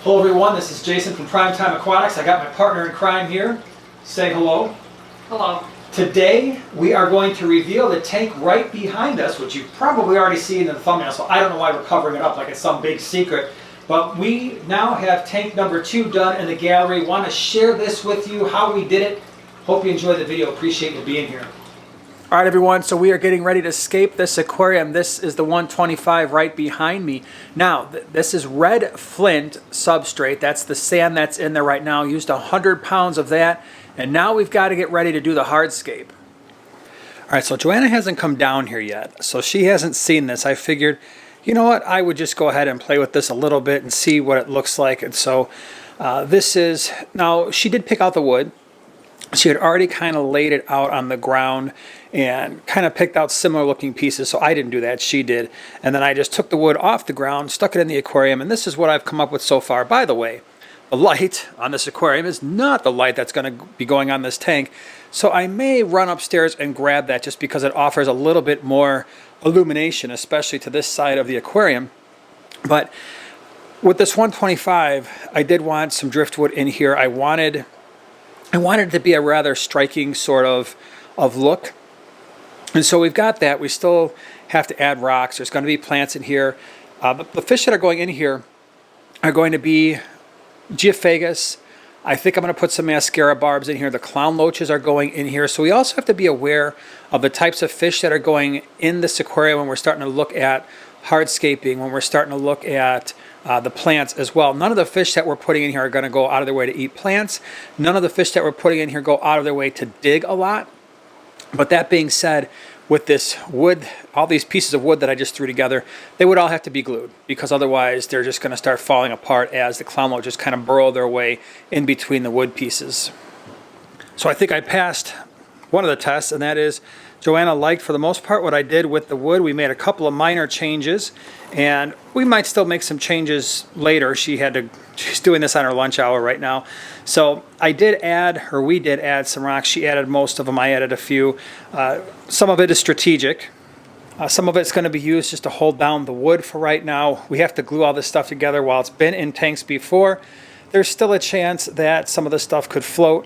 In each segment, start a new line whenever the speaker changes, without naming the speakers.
Hello everyone, this is Jason from Primetime Aquatics. I got my partner in crime here. Say hello.
Hello.
Today we are going to reveal the tank right behind us, which you've probably already seen in the thumbnail, so I don't know why we're covering it up like it's some big secret. But we now have tank number 2 done in the gallery. Want to share this with you, how we did it. Hope you enjoyed the video. Appreciate you being here. All right, everyone, so we are getting ready to escape this aquarium. This is the 125 right behind me. Now, this is red flint substrate. That's the sand that's in there right now. Used 100 pounds of that, and now we've got to get ready to do the hardscape. All right, so Joanna hasn't come down here yet, so she hasn't seen this. I figured, you know what, I would just go ahead and play with this a little bit and see what it looks like. And so this is, now she did pick out the wood. She had already kind of laid it out on the ground and kind of picked out similar looking pieces, so I didn't do that, she did. And then I just took the wood off the ground, stuck it in the aquarium, and this is what I've come up with so far. By the way, the light on this aquarium is not the light that's going to be going on this tank, so I may run upstairs and grab that just because it offers a little bit more illumination, especially to this side of the aquarium. But with this 125, I did want some driftwood in here. I wanted it to be a rather striking sort of look. And so we've got that. We still have to add rocks. There's going to be plants in here. The fish that are going in here are going to be Geophagus. I think I'm going to put some mascara barbs in here. The clown loaches are going in here. So we also have to be aware of the types of fish that are going in this aquarium when we're starting to look at hardscaping, when we're starting to look at the plants as well. None of the fish that we're putting in here are going to go out of their way to eat plants. None of the fish that we're putting in here go out of their way to dig a lot. But that being said, with this wood, all these pieces of wood that I just threw together, they would all have to be glued, because otherwise they're just going to start falling apart as the clown loaches kind of burrow their way in between the wood pieces. So I think I passed one of the tests, and that is Joanna liked, for the most part, what I did with the wood. We made a couple of minor changes, and we might still make some changes later. She's doing this on her lunch hour right now. So we did add some rocks. She added most of them. I added a few. Some of it is strategic. Some of it's going to be used just to hold down the wood for right now. We have to glue all this stuff together. While it's been in tanks before, there's still a chance that some of the stuff could float.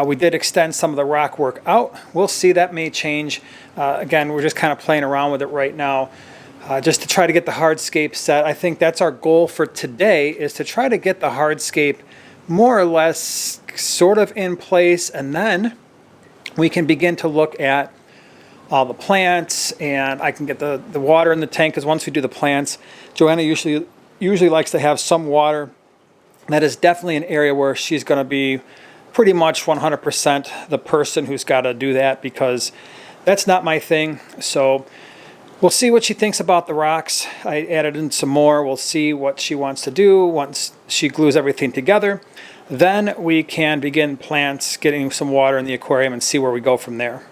We did extend some of the rock work out. We'll see, that may change. Again, we're just kind of playing around with it right now, just to try to get the hardscape set. I think that's our goal for today, is to try to get the hardscape more or less sort of in place, and then we can begin to look at all the plants, and I can get the water in the tank, because once we do the plants, Joanna usually likes to have some water. That is definitely an area where she's going to be pretty much 100% the person who's got to do that, because that's not my thing. So we'll see what she thinks about the rocks. I added in some more. We'll see what she wants to do once she glues everything together. Then we can begin plants, getting some water in the aquarium, and see where we go from there.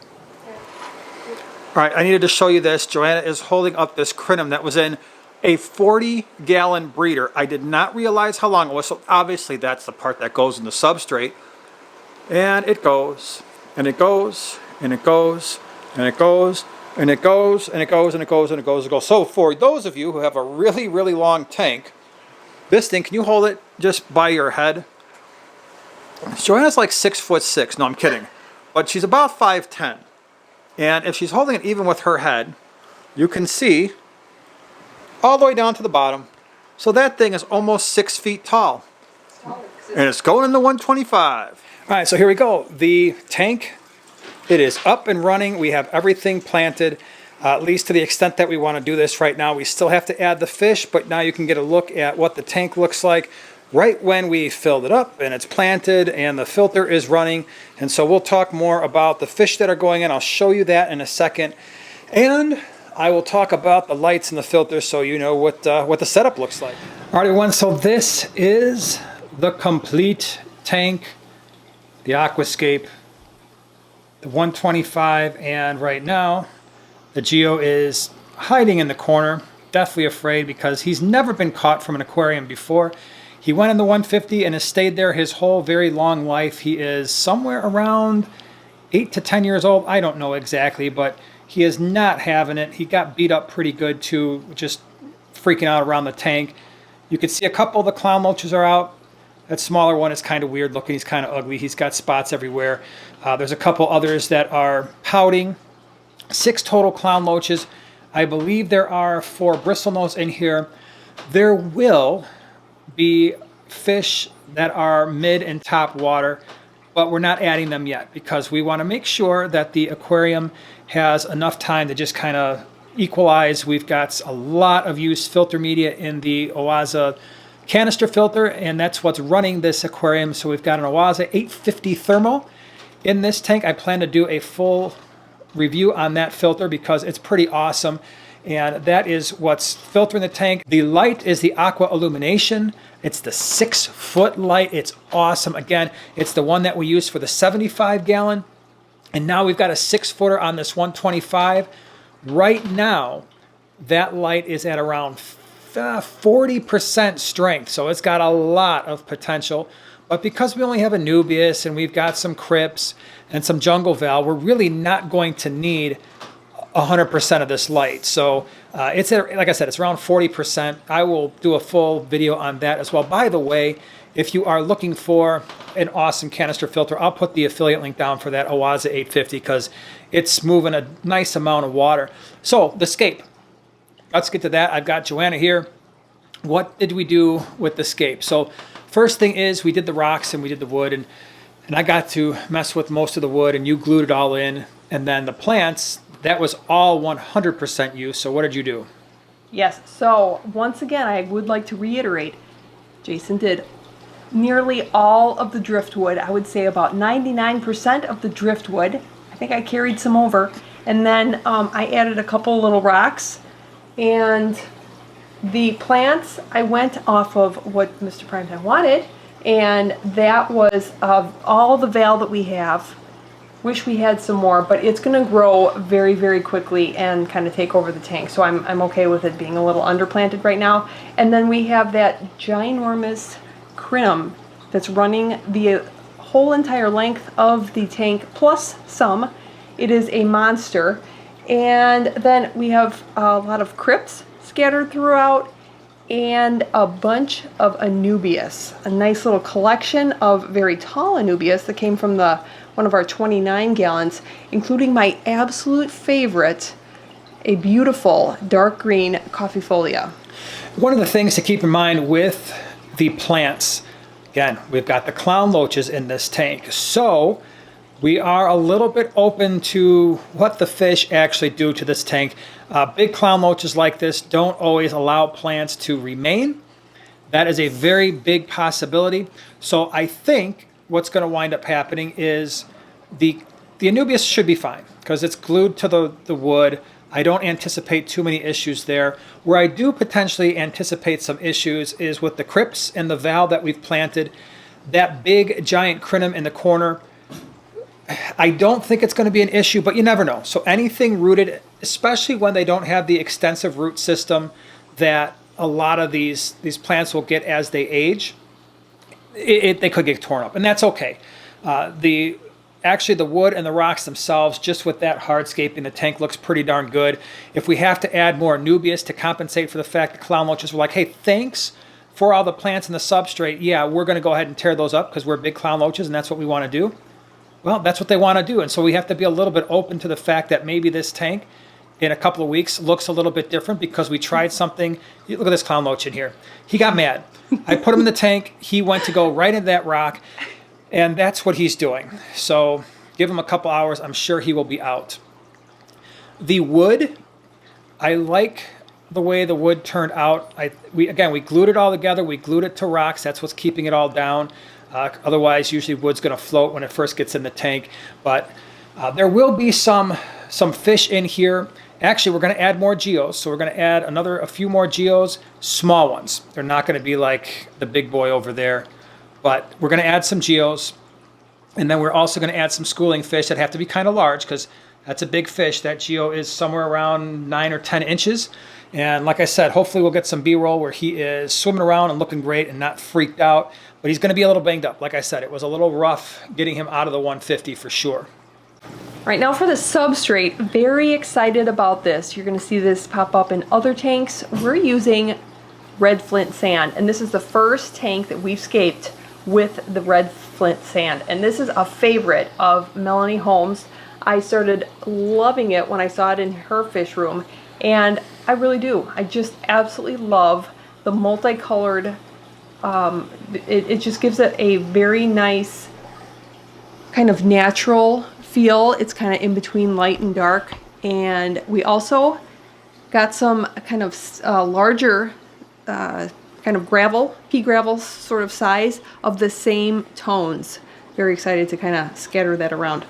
All right, I needed to show you this. Joanna is holding up this crinum that was in a 40-gallon breeder. I did not realize how long it was, so obviously that's the part that goes in the substrate. And it goes, and it goes, and it goes, and it goes, and it goes, and it goes, and it goes, and it goes, and it goes. So for those of you who have a really, really long tank, this thing, can you hold it just by your head? Joanna's like 6'6". No, I'm kidding. But she's about 5'10". And if she's holding it even with her head, you can see all the way down to the bottom. So that thing is almost 6 feet tall. And it's going in the 125. All right, so here we go. The tank, it is up and running. We have everything planted, at least to the extent that we want to do this right now. We still have to add the fish, but now you can get a look at what the tank looks like right when we filled it up and it's planted and the filter is running. And so we'll talk more about the fish that are going in. I'll show you that in a second. And I will talk about the lights and the filters so you know what the setup looks like. All right, everyone, so this is the complete tank, the Aquascape, the 125, and right now the Geo is hiding in the corner, deathly afraid, because he's never been caught from an aquarium before. He went in the 150 and has stayed there his whole very long life. He is somewhere around 8 to 10 years old. I don't know exactly, but he is not having it. He got beat up pretty good too, just freaking out around the tank. You can see a couple of the clown loaches are out. That smaller one is kind of weird looking. He's kind of ugly. He's got spots everywhere. There's a couple others that are pouting. 6 total clown loaches. I believe there are 4 bristlenose in here. There will be fish that are mid and top water, but we're not adding them yet because we want to make sure that the aquarium has enough time to just kind of equalize. We've got a lot of used filter media in the Oaza canister filter, and that's what's running this aquarium. So we've got an Oaza 850 thermal in this tank. I plan to do a full review on that filter because it's pretty awesome, and that is what's filtering the tank. The light is the Aqua Illumination. It's the 6-foot light. It's awesome. Again, it's the one that we use for the 75 gallon, and now we've got a 6-footer on this 125. Right now that light is at around 40% strength, so it's got a lot of potential. But because we only have a Nubius and we've got some crypts and some jungle val, we're really not going to need 100% of this light. So it's at, like I said, it's around 40%. I will do a full video on that as well. By the way, if you are looking for an awesome canister filter, I'll put the affiliate link down for that Oaza 850 because it's moving a nice amount of water. So the scape, let's get to that. I've got Joanna here. What did we do with the scape? So first thing is we did the rocks and we did the wood, and I got to mess with most of the wood, and you glued it all in. And then the plants, that was all 100% you. So what did you do?
Yes, so once again, I would like to reiterate, Jason did nearly all of the driftwood. I would say about 99% of the driftwood. I think I carried some over. And then I added a couple little rocks. And the plants, I went off of what Mr. Primetime wanted. And that was all the val that we have. Wish we had some more, but it's going to grow very, very quickly and kind of take over the tank. So I'm okay with it being a little underplanted right now. And then we have that ginormous crinum that's running the whole entire length of the tank, plus some. It is a monster. And then we have a lot of crypts scattered throughout, and a bunch of Anubias, a nice little collection of very tall Anubias that came from one of our 29 gallons, including my absolute favorite, a beautiful dark green coffeefolia.
One of the things to keep in mind with the plants, again, we've got the clown loaches in this tank, so we are a little bit open to what the fish actually do to this tank. Big clown loaches like this don't always allow plants to remain. That is a very big possibility. So I think what's going to wind up happening is the Anubias should be fine because it's glued to the wood. I don't anticipate too many issues there. Where I do potentially anticipate some issues is with the crypts and the val that we've planted. That big giant crinum in the corner, I don't think it's going to be an issue, but you never know. So anything rooted, especially when they don't have the extensive root system that a lot of these plants will get as they age, they could get torn up, and that's okay. Actually, the wood and the rocks themselves, just with that hardscaping, the tank looks pretty darn good. If we have to add more Nubius to compensate for the fact that clown loaches were like, hey, thanks for all the plants and the substrate, yeah, we're going to go ahead and tear those up because we're big clown loaches and that's what we want to do. Well, that's what they want to do. And so we have to be a little bit open to the fact that maybe this tank in a couple of weeks looks a little bit different because we tried something. Look at this clown loach in here. He got mad. I put him in the tank. He went to go right into that rock, and that's what he's doing. So give him a couple hours. I'm sure he will be out. The wood, I like the way the wood turned out. We glued it all together. We glued it to rocks. That's what's keeping it all down. Otherwise, usually wood's going to float when it first gets in the tank. But there will be some fish in here. Actually, we're going to add more geos. So we're going to add a few more geos, small ones. They're not going to be like the big boy over there. But we're going to add some geos. And then we're also going to add some schooling fish that have to be kind of large because that's a big fish. That geo is somewhere around 9 or 10 inches. And like I said, hopefully we'll get some B-roll where he is swimming around and looking great and not freaked out. But he's going to be a little banged up. Like I said, it was a little rough getting him out of the 150 for sure.
Right now for the substrate, very excited about this. You're going to see this pop up in other tanks. We're using red flint sand, and this is the first tank that we've scaped with the red flint sand. And this is a favorite of Melanie Holmes. I started loving it when I saw it in her fish room, and I really do. I just absolutely love the multicolored, it just gives it a very nice kind of natural feel. It's kind of in between light and dark. And we also got some kind of larger kind of gravel, pea gravel sort of size of the same tones. Very excited to kind of scatter that around.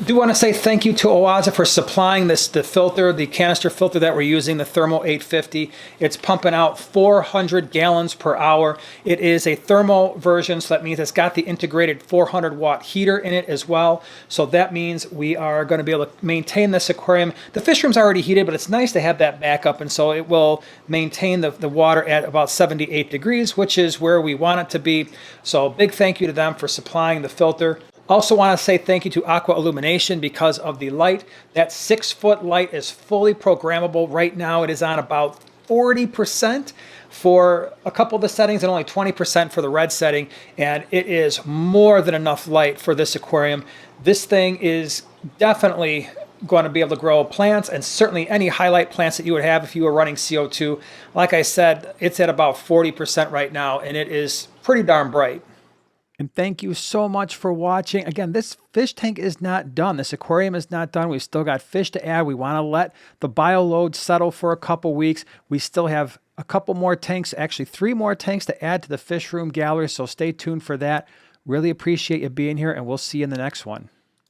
Do want to say thank you to Oaza for supplying the filter, the canister filter that we're using, the Thermo 850. It's pumping out 400 gallons per hour. It is a thermo version, so that means it's got the integrated 400 watt heater in it as well. So that means we are going to be able to maintain this aquarium. The fish room's already heated, but it's nice to have that backup, and so it will maintain the water at about 78 degrees, which is where we want it to be. So big thank you to them for supplying the filter. Also want to say thank you to Aqua Illumination because of the light. That 6-foot light is fully programmable. Right now it is on about 40% for a couple of the settings and only 20% for the red setting. And it is more than enough light for this aquarium. This thing is definitely going to be able to grow plants, and certainly any highlight plants that you would have if you were running CO2. Like I said, it's at about 40% right now, and it is pretty darn bright. And thank you so much for watching. Again, this fish tank is not done. This aquarium is not done. We've still got fish to add. We want to let the bio load settle for a couple weeks. We still have a couple more tanks, actually 3 more tanks to add to the fish room gallery, so stay tuned for that. Really appreciate you being here, and we'll see you in the next one.